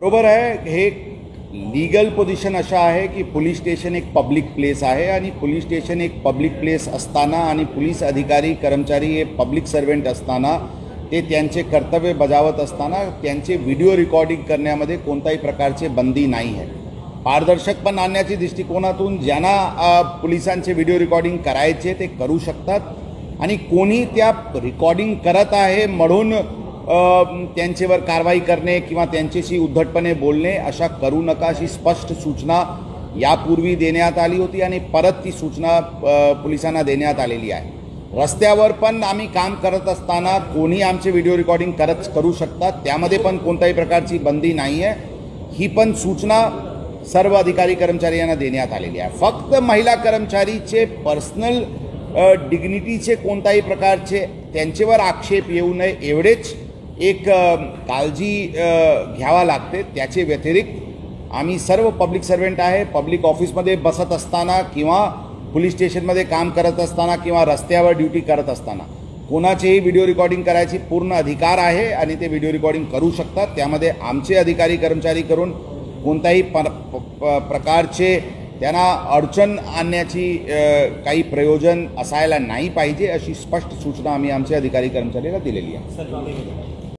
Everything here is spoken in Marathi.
बरोबर आहे। हे लीगल पोझिशन अशा आहे की पोलीस स्टेशन एक पब्लिक प्लेस आहे आणि पोलीस स्टेशन एक पब्लिक प्लेस असताना आणि पोलीस अधिकारी कर्मचारी हे पब्लिक सर्वेंट असताना ते त्यांचे कर्तव्य बजावत असताना त्यांचे व्हिडिओ रेकॉर्डिंग करण्यामध्ये कोणत्याही प्रकारचे बंदी नाही आहे। पारदर्शकपण आणण्याच्या दृष्टिकोनातून ज्यांना पोलिसांचे व्हिडिओ रेकॉर्डिंग करायचे ते करू शकतात आणि कोणी त्या रेकॉर्डिंग करत आहे म्हणून त्यांच्यावर कारवाई करणे किंवा त्यांच्याशी उद्धटपणे बोलणे अशा करू नका अशी स्पष्ट सूचना यापूर्वी देण्यात आली होती आणि परत ती सूचना पोलिसांना देण्यात आलेली आहे। रस्त्यावर पण आम्ही काम करत असताना कोणी आमचे व्हिडिओ रेकॉर्डिंग करू शकतात, त्यामध्ये पण कोणत्याही प्रकारची बंदी नाही आहे। ही पण सूचना सर्व अधिकारी कर्मचारी यांना देण्यात आलेली आहे। फक्त महिला कर्मचारीचे पर्सनल डिग्निटीचे कोणत्याही प्रकारचे त्यांच्यावर आक्षेप येऊ नये एवढेच एक काळजी घ्यावा लागते। त्याचे व्यतिरिक्त आम्ही सर्व पब्लिक सर्वेंट आहे, पब्लिक ऑफिसमध्ये बसत असताना किंवा पोलीस स्टेशनमध्ये काम करत असताना किंवा रस्त्यावर ड्युटी करत असताना कोणाचेही व्हिडिओ रेकॉर्डिंग करायची पूर्ण अधिकार आहे आणि ते व्हिडिओ रेकॉर्डिंग करू शकतात। त्यामध्ये आमचे अधिकारी कर्मचारी करून कोणत्याही प्रकारचे त्यांना अडचण आणण्याची काही प्रयोजन असायला नाही पाहिजे अशी स्पष्ट सूचना आम्ही आमच्या अधिकारी कर्मचाऱ्याला दिलेली आहे।